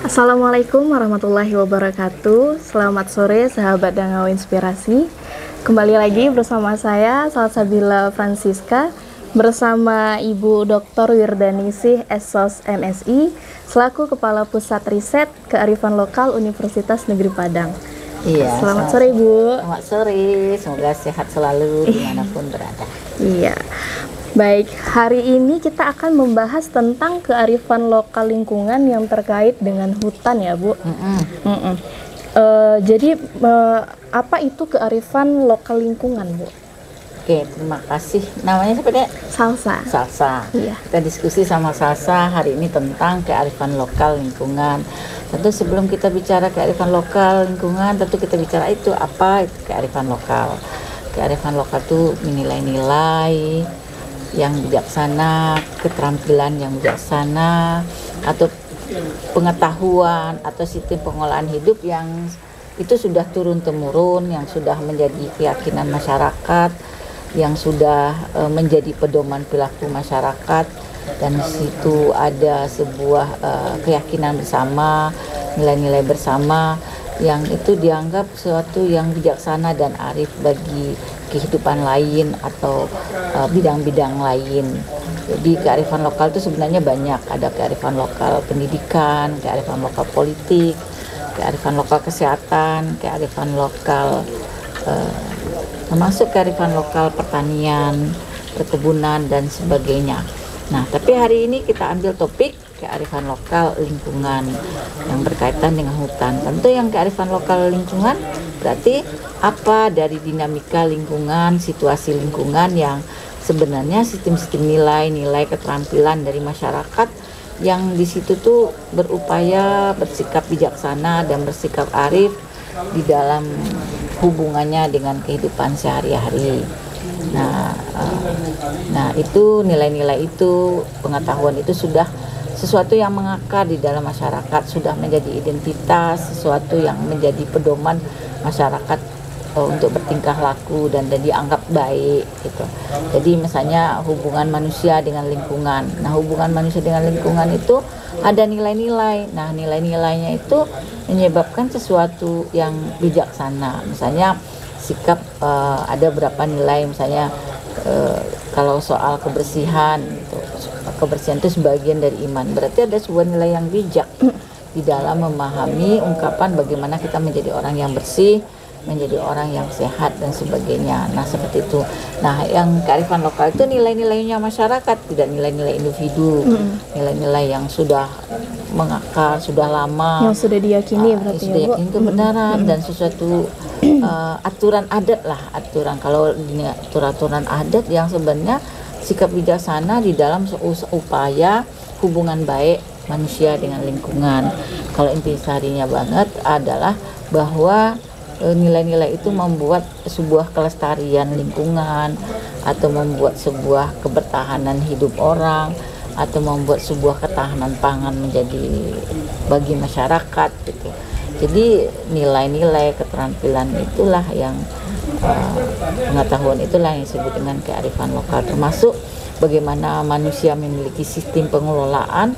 Assalamualaikum warahmatullahi wabarakatuh. Selamat sore sahabat Danau Inspirasi. Kembali lagi bersama saya Salsabila Francisca bersama Ibu Dr. Wirdaningsih SOS MSI selaku Kepala Pusat Riset Kearifan Lokal Universitas Negeri Padang. Iya, Selamat sore Bu. Selamat sore, semoga sehat selalu dimanapun berada. Iya. Baik, hari ini kita akan membahas tentang kearifan lokal lingkungan yang terkait dengan hutan ya Bu. Jadi apa itu kearifan lokal lingkungan Bu? Oke, terima kasih. Namanya siapa dek? Salsa. Salsa. Iya. Kita diskusi sama Salsa hari ini tentang kearifan lokal lingkungan. Tentu sebelum kita bicara kearifan lokal lingkungan, tentu kita bicara itu apa itu kearifan lokal. Kearifan lokal itu nilai-nilai yang bijaksana, keterampilan yang bijaksana, atau pengetahuan atau sistem pengolahan hidup yang itu sudah turun-temurun, yang sudah menjadi keyakinan masyarakat, yang sudah menjadi pedoman perilaku masyarakat, dan di situ ada sebuah keyakinan bersama, nilai-nilai bersama yang itu dianggap sesuatu yang bijaksana dan arif bagi kehidupan lain atau bidang-bidang lain. Jadi kearifan lokal itu sebenarnya banyak. Ada kearifan lokal pendidikan, kearifan lokal politik, kearifan lokal kesehatan, kearifan lokal termasuk kearifan lokal pertanian, perkebunan dan sebagainya. Nah, tapi hari ini kita ambil topik kearifan lokal lingkungan yang berkaitan dengan hutan. Tentu yang kearifan lokal lingkungan berarti apa dari dinamika lingkungan, situasi lingkungan yang sebenarnya sistem-sistem nilai-nilai keterampilan dari masyarakat yang di situ tuh berupaya bersikap bijaksana dan bersikap arif di dalam hubungannya dengan kehidupan sehari-hari. Nah, itu nilai-nilai itu, pengetahuan itu sudah sesuatu yang mengakar di dalam masyarakat, sudah menjadi identitas, sesuatu yang menjadi pedoman masyarakat untuk bertingkah laku dan dianggap baik gitu. Jadi misalnya hubungan manusia dengan lingkungan. Nah, hubungan manusia dengan lingkungan itu ada nilai-nilai. Nah, nilai-nilainya itu menyebabkan sesuatu yang bijaksana. Misalnya sikap ada berapa nilai, misalnya kalau soal kebersihan gitu. Kebersihan itu sebagian dari iman. Berarti ada sebuah nilai yang bijak di dalam memahami ungkapan bagaimana kita menjadi orang yang bersih, menjadi orang yang sehat dan sebagainya. Nah, seperti itu. Nah, yang kearifan lokal itu nilai-nilainya masyarakat, tidak nilai-nilai individu. Nilai-nilai yang sudah mengakar, sudah lama, Yang sudah diyakini berarti sudah ya Bu. yakin kebenaran dan sesuatu aturan adat lah, aturan kalau ini aturan adat yang sebenarnya sikap bijaksana di dalam upaya hubungan baik manusia dengan lingkungan. Kalau intisarinya banget adalah bahwa nilai-nilai itu membuat sebuah kelestarian lingkungan atau membuat sebuah kebertahanan hidup orang atau membuat sebuah ketahanan pangan menjadi bagi masyarakat gitu. Jadi nilai-nilai keterampilan itulah yang pengetahuan itulah yang disebut dengan kearifan lokal, termasuk bagaimana manusia memiliki sistem pengelolaan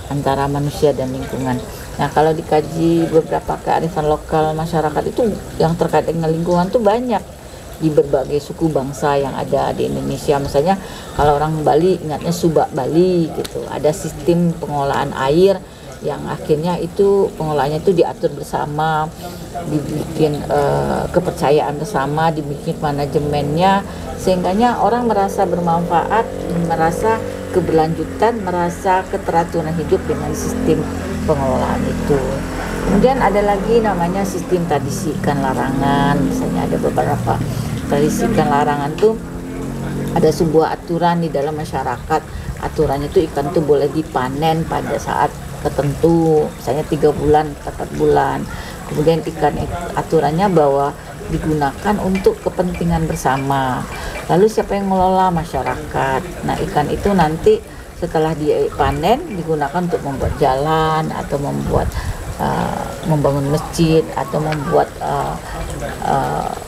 antara manusia dan lingkungan. Nah, kalau dikaji beberapa kearifan lokal masyarakat itu yang terkait dengan lingkungan itu banyak di berbagai suku bangsa yang ada di Indonesia. Misalnya kalau orang Bali ingatnya Subak Bali gitu. Ada sistem pengelolaan air yang akhirnya itu pengolahannya itu diatur bersama, dibikin kepercayaan bersama, dibikin manajemennya, sehingganya orang merasa bermanfaat, merasa keberlanjutan, merasa keteraturan hidup dengan sistem pengelolaan itu. Kemudian ada lagi namanya sistem tradisi ikan larangan. Misalnya ada beberapa tradisi ikan larangan tuh ada sebuah aturan di dalam masyarakat. Aturannya itu ikan tuh boleh dipanen pada saat tertentu, misalnya 3 bulan, 4 bulan. Kemudian ikan aturannya bahwa digunakan untuk kepentingan bersama. Lalu siapa yang mengelola? Masyarakat. Nah, ikan itu nanti setelah dipanen digunakan untuk membuat jalan atau membuat membangun masjid atau membuat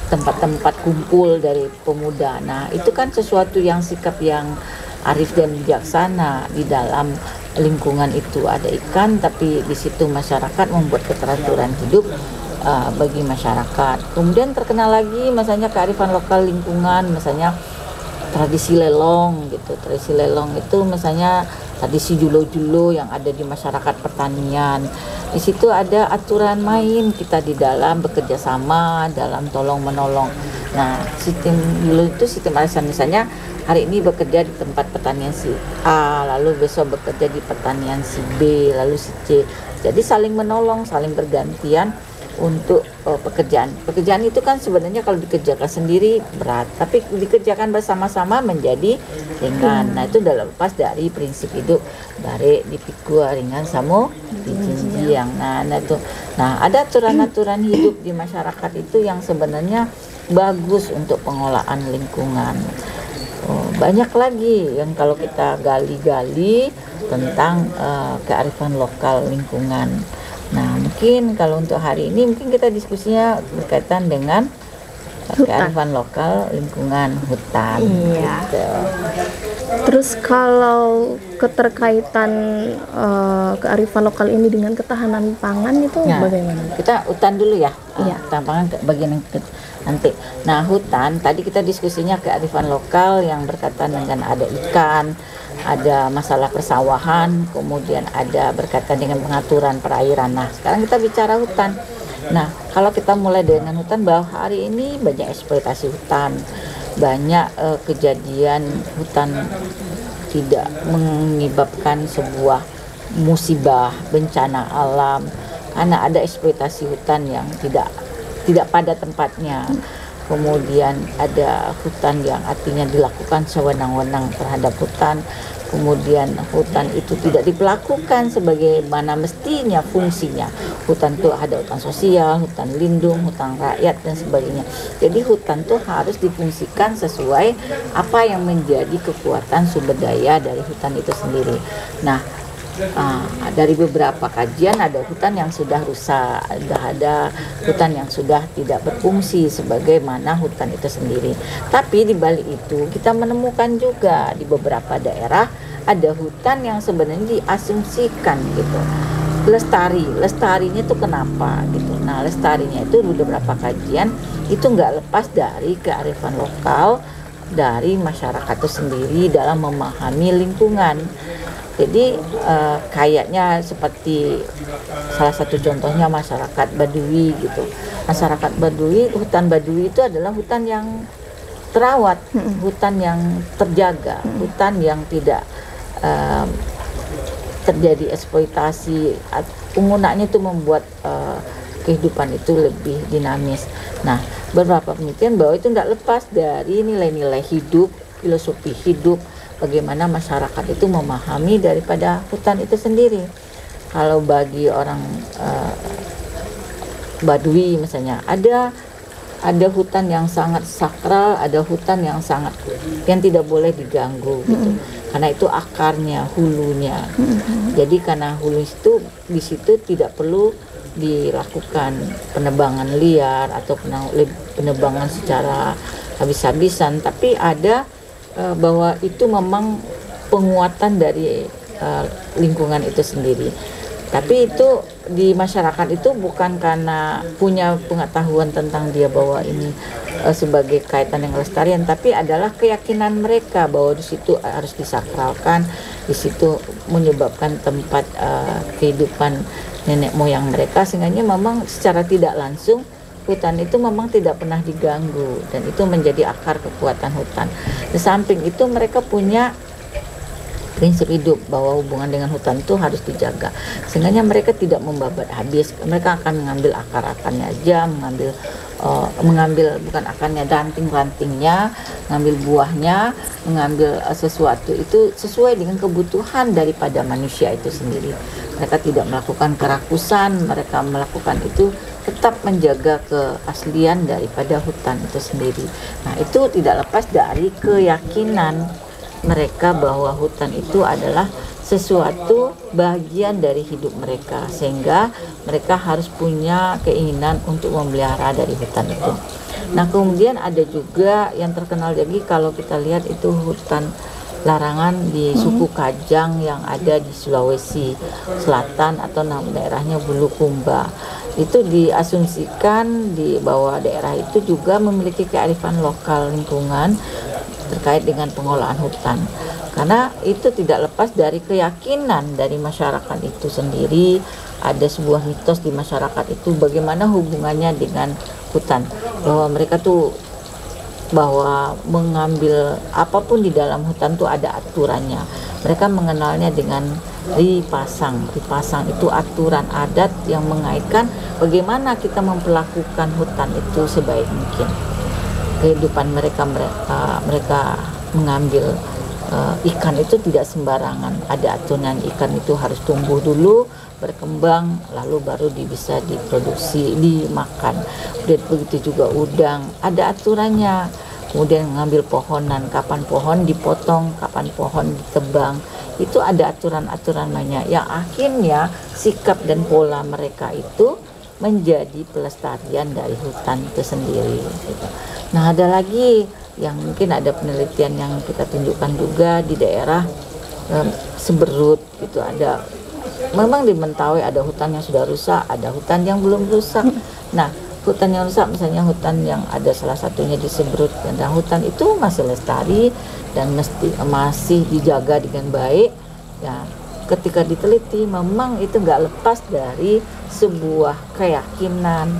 tempat-tempat kumpul dari pemuda. Nah, itu kan sesuatu yang sikap yang arif dan bijaksana di dalam lingkungan itu ada ikan, tapi di situ masyarakat membuat keteraturan hidup bagi masyarakat. Kemudian terkenal lagi misalnya kearifan lokal lingkungan, misalnya tradisi lelong gitu. Tradisi lelong itu misalnya tradisi julo-julo yang ada di masyarakat pertanian. Di situ ada aturan main kita di dalam bekerja sama, dalam tolong menolong. Nah, sistem julo itu sistem arisan, misalnya hari ini bekerja di tempat pertanian si A, lalu besok bekerja di pertanian si B, lalu si C. Jadi saling menolong, saling bergantian untuk pekerjaan. Pekerjaan itu kan sebenarnya kalau dikerjakan sendiri berat, tapi dikerjakan bersama-sama menjadi ringan. Nah, itu udah lepas dari prinsip hidup bare dipikul ringan samo dijinjiang. Nah, itu. Nah, ada aturan-aturan hidup di masyarakat itu yang sebenarnya bagus untuk pengelolaan lingkungan. Banyak lagi yang kalau kita gali-gali tentang kearifan lokal lingkungan. Nah, mungkin kalau untuk hari ini mungkin kita diskusinya berkaitan dengan kearifan lokal lingkungan hutan. Iya. Gitu. Terus kalau keterkaitan kearifan lokal ini dengan ketahanan pangan itu Nah, bagaimana? kita hutan dulu ya. Iya. Hutan pangan bagian yang nanti. Nah, hutan tadi kita diskusinya kearifan lokal yang berkaitan dengan ada ikan, ada masalah persawahan, kemudian ada berkaitan dengan pengaturan perairan. Nah, sekarang kita bicara hutan. Nah, kalau kita mulai dengan hutan, bahwa hari ini banyak eksploitasi hutan, banyak kejadian hutan tidak menyebabkan sebuah musibah, bencana alam, karena ada eksploitasi hutan yang tidak pada tempatnya. Kemudian ada hutan yang artinya dilakukan sewenang-wenang terhadap hutan. Kemudian hutan itu tidak diperlakukan sebagaimana mestinya fungsinya. Hutan itu ada hutan sosial, hutan lindung, hutan rakyat dan sebagainya. Jadi hutan itu harus difungsikan sesuai apa yang menjadi kekuatan sumber daya dari hutan itu sendiri. Nah, dari beberapa kajian ada hutan yang sudah rusak, ada hutan yang sudah tidak berfungsi sebagaimana hutan itu sendiri. Tapi di balik itu kita menemukan juga di beberapa daerah ada hutan yang sebenarnya diasumsikan gitu lestarinya itu kenapa gitu. Nah, lestarinya itu di beberapa kajian itu nggak lepas dari kearifan lokal dari masyarakat itu sendiri dalam memahami lingkungan. Jadi kayaknya seperti salah satu contohnya masyarakat Baduy gitu. Masyarakat Baduy, hutan Baduy itu adalah hutan yang terawat, hutan yang terjaga, hutan yang tidak terjadi eksploitasi. Penggunaannya itu membuat kehidupan itu lebih dinamis. Nah, beberapa penelitian bahwa itu tidak lepas dari nilai-nilai hidup, filosofi hidup, bagaimana masyarakat itu memahami daripada hutan itu sendiri. Kalau bagi orang Baduy misalnya, ada hutan yang sangat sakral, ada hutan yang tidak boleh diganggu gitu. Karena itu akarnya, hulunya. Jadi karena hulu itu di situ tidak perlu dilakukan penebangan liar atau penebangan secara habis-habisan, tapi ada bahwa itu memang penguatan dari lingkungan itu sendiri. Tapi itu di masyarakat itu bukan karena punya pengetahuan tentang dia bahwa ini sebagai kaitan dengan kelestarian, tapi adalah keyakinan mereka bahwa di situ harus disakralkan, di situ menyebabkan tempat kehidupan nenek moyang mereka, sehingga memang secara tidak langsung hutan itu memang tidak pernah diganggu dan itu menjadi akar kekuatan hutan. Di samping itu mereka punya prinsip hidup bahwa hubungan dengan hutan itu harus dijaga, sehingga mereka tidak membabat habis. Mereka akan mengambil akar-akarnya aja, mengambil bukan akarnya, ranting-rantingnya, mengambil buahnya, mengambil sesuatu itu sesuai dengan kebutuhan daripada manusia itu sendiri. Mereka tidak melakukan kerakusan, mereka melakukan itu tetap menjaga keaslian daripada hutan itu sendiri. Nah, itu tidak lepas dari keyakinan mereka bahwa hutan itu adalah sesuatu bagian dari hidup mereka, sehingga mereka harus punya keinginan untuk memelihara dari hutan itu. Nah, kemudian ada juga yang terkenal lagi kalau kita lihat itu hutan larangan di suku Kajang yang ada di Sulawesi Selatan atau daerahnya Bulukumba. Itu diasumsikan di bahwa daerah itu juga memiliki kearifan lokal lingkungan terkait dengan pengolahan hutan. Karena itu tidak lepas dari keyakinan dari masyarakat itu sendiri. Ada sebuah mitos di masyarakat itu bagaimana hubungannya dengan hutan, bahwa mereka tuh bahwa mengambil apapun di dalam hutan tuh ada aturannya. Mereka mengenalnya dengan ripasang. Ripasang itu aturan adat yang mengaitkan bagaimana kita memperlakukan hutan itu sebaik mungkin. Kehidupan mereka mengambil ikan itu tidak sembarangan. Ada aturan, ikan itu harus tumbuh dulu, berkembang, lalu baru bisa diproduksi, dimakan. Dan begitu juga udang, ada aturannya. Kemudian mengambil pohonan, kapan pohon dipotong, kapan pohon ditebang, itu ada aturan-aturan banyak. Yang akhirnya sikap dan pola mereka itu menjadi pelestarian dari hutan itu sendiri. Gitu. Nah, ada lagi yang mungkin ada penelitian yang kita tunjukkan juga di daerah Seberut gitu. Ada memang di Mentawai ada hutan yang sudah rusak, ada hutan yang belum rusak. Nah, hutan yang rusak misalnya hutan yang ada salah satunya di Seberut, dan hutan itu masih lestari dan masih dijaga dengan baik. Ya, ketika diteliti memang itu nggak lepas dari sebuah keyakinan,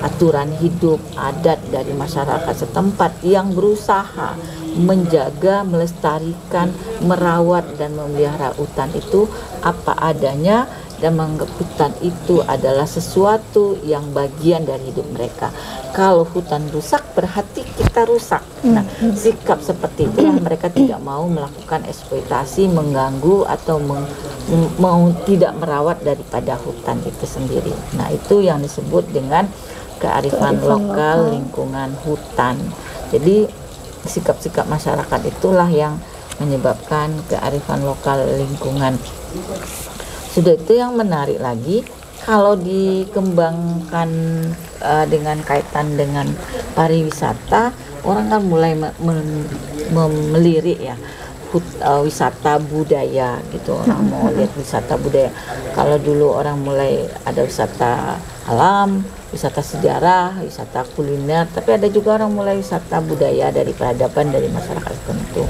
aturan hidup, adat dari masyarakat setempat yang berusaha menjaga, melestarikan, merawat dan memelihara hutan itu apa adanya, dan menganggap hutan itu adalah sesuatu yang bagian dari hidup mereka. Kalau hutan rusak berarti kita rusak. Nah, sikap seperti itulah mereka tidak mau melakukan eksploitasi, mengganggu atau mau tidak merawat daripada hutan itu sendiri. Nah, itu yang disebut dengan kearifan lokal lingkungan hutan. Jadi sikap-sikap masyarakat itulah yang menyebabkan kearifan lokal lingkungan. Sudah itu yang menarik lagi, kalau dikembangkan dengan kaitan dengan pariwisata, orang kan mulai melirik ya, wisata budaya gitu. Orang mau lihat wisata budaya. Kalau dulu orang mulai ada wisata alam, wisata sejarah, wisata kuliner, tapi ada juga orang mulai wisata budaya dari peradaban dari masyarakat tertentu.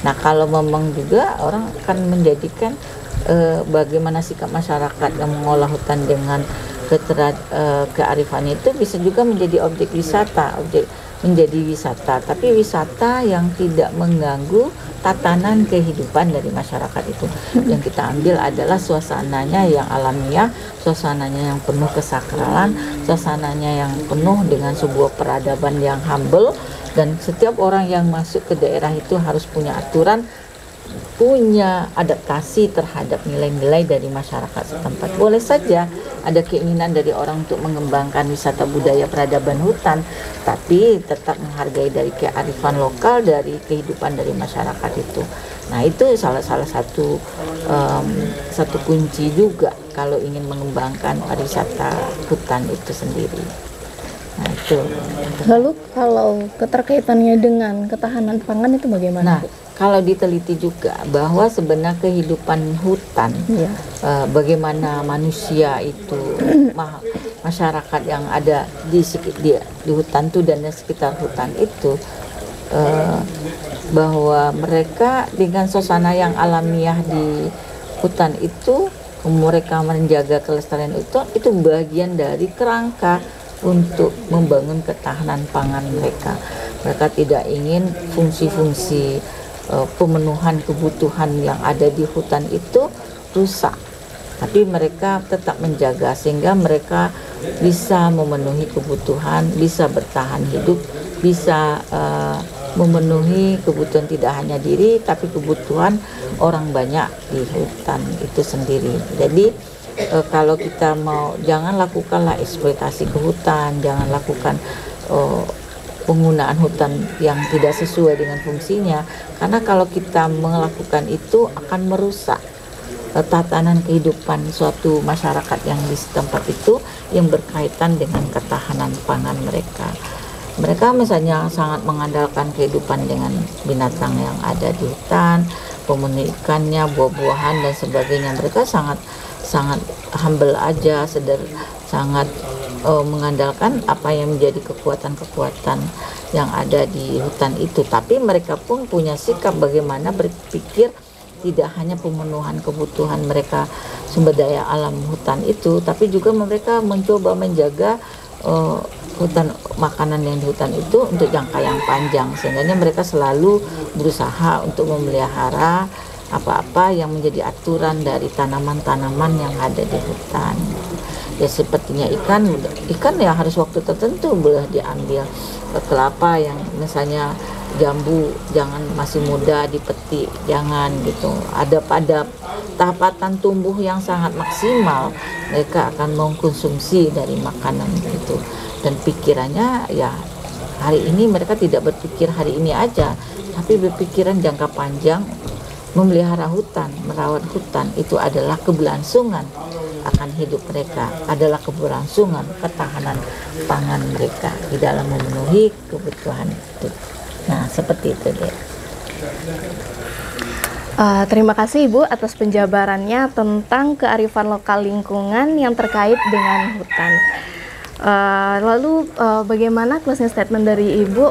Nah, kalau memang juga orang akan menjadikan bagaimana sikap masyarakat yang mengolah hutan dengan kearifannya itu bisa juga menjadi objek wisata, menjadi wisata, tapi wisata yang tidak mengganggu tatanan kehidupan dari masyarakat itu. Yang kita ambil adalah suasananya yang alamiah, suasananya yang penuh kesakralan, suasananya yang penuh dengan sebuah peradaban yang humble, dan setiap orang yang masuk ke daerah itu harus punya aturan, punya adaptasi terhadap nilai-nilai dari masyarakat setempat. Boleh saja ada keinginan dari orang untuk mengembangkan wisata budaya peradaban hutan, tapi tetap menghargai dari kearifan lokal dari kehidupan dari masyarakat itu. Nah, itu salah satu kunci juga kalau ingin mengembangkan pariwisata hutan itu sendiri. Nah, itu. Lalu kalau keterkaitannya dengan ketahanan pangan itu bagaimana? Nah, kalau diteliti juga bahwa sebenarnya kehidupan hutan, bagaimana manusia itu, masyarakat yang ada di hutan itu dan di sekitar hutan itu, bahwa mereka dengan suasana yang alamiah di hutan itu, mereka menjaga kelestarian itu bagian dari kerangka untuk membangun ketahanan pangan mereka. Mereka tidak ingin fungsi-fungsi pemenuhan kebutuhan yang ada di hutan itu rusak, tapi mereka tetap menjaga sehingga mereka bisa memenuhi kebutuhan, bisa bertahan hidup, bisa memenuhi kebutuhan tidak hanya diri tapi kebutuhan orang banyak di hutan itu sendiri. Jadi kalau kita mau, jangan lakukanlah eksploitasi ke hutan, jangan lakukan penggunaan hutan yang tidak sesuai dengan fungsinya, karena kalau kita melakukan itu akan merusak tatanan kehidupan suatu masyarakat yang di setempat itu yang berkaitan dengan ketahanan pangan mereka. Mereka misalnya sangat mengandalkan kehidupan dengan binatang yang ada di hutan, pemenuh ikannya, buah-buahan dan sebagainya. Mereka sangat humble aja, sangat mengandalkan apa yang menjadi kekuatan-kekuatan yang ada di hutan itu. Tapi mereka pun punya sikap bagaimana berpikir tidak hanya pemenuhan kebutuhan mereka sumber daya alam hutan itu, tapi juga mereka mencoba menjaga hutan, makanan yang di hutan itu untuk jangka yang panjang, sehingga mereka selalu berusaha untuk memelihara apa-apa yang menjadi aturan dari tanaman-tanaman yang ada di hutan. Ya sepertinya ikan ya harus waktu tertentu boleh diambil. Kelapa yang misalnya jambu jangan masih muda dipetik, jangan gitu. Ada pada tahapan tumbuh yang sangat maksimal, mereka akan mengkonsumsi dari makanan itu. Dan pikirannya ya hari ini mereka tidak berpikir hari ini aja, tapi berpikiran jangka panjang. Memelihara hutan, merawat hutan itu adalah keberlangsungan akan hidup mereka, adalah keberlangsungan ketahanan pangan mereka di dalam memenuhi kebutuhan itu. Nah, seperti itu deh. Terima kasih Ibu atas penjabarannya tentang kearifan lokal lingkungan yang terkait dengan hutan. Lalu bagaimana closing statement dari Ibu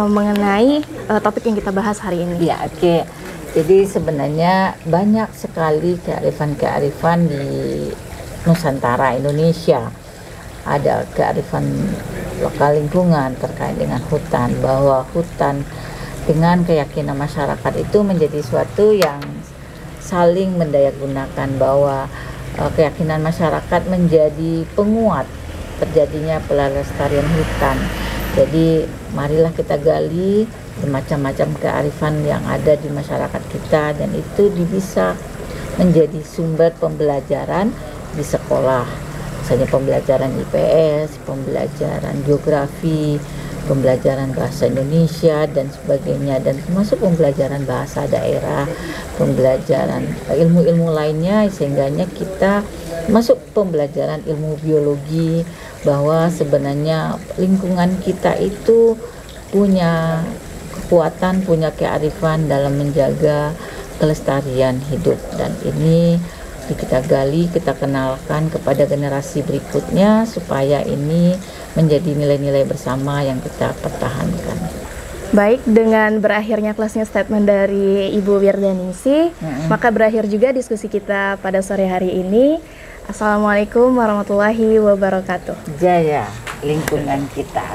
mengenai topik yang kita bahas hari ini? Ya, oke. Jadi sebenarnya banyak sekali kearifan-kearifan di Nusantara Indonesia. Ada kearifan lokal lingkungan terkait dengan hutan, bahwa hutan dengan keyakinan masyarakat itu menjadi suatu yang saling mendayagunakan, bahwa keyakinan masyarakat menjadi penguat terjadinya pelestarian hutan. Jadi marilah kita gali bermacam-macam kearifan yang ada di masyarakat kita, dan itu bisa menjadi sumber pembelajaran di sekolah, misalnya pembelajaran IPS, pembelajaran geografi, pembelajaran bahasa Indonesia dan sebagainya, dan termasuk pembelajaran bahasa daerah, pembelajaran ilmu-ilmu lainnya, sehingga kita masuk pembelajaran ilmu biologi, bahwa sebenarnya lingkungan kita itu punya kekuatan, punya kearifan dalam menjaga kelestarian hidup, dan ini kita gali, kita kenalkan kepada generasi berikutnya supaya ini menjadi nilai-nilai bersama yang kita pertahankan. Baik, dengan berakhirnya closing statement dari Ibu Wirdaningsih, maka berakhir juga diskusi kita pada sore hari ini. Assalamualaikum warahmatullahi wabarakatuh. Jaya lingkungan kita.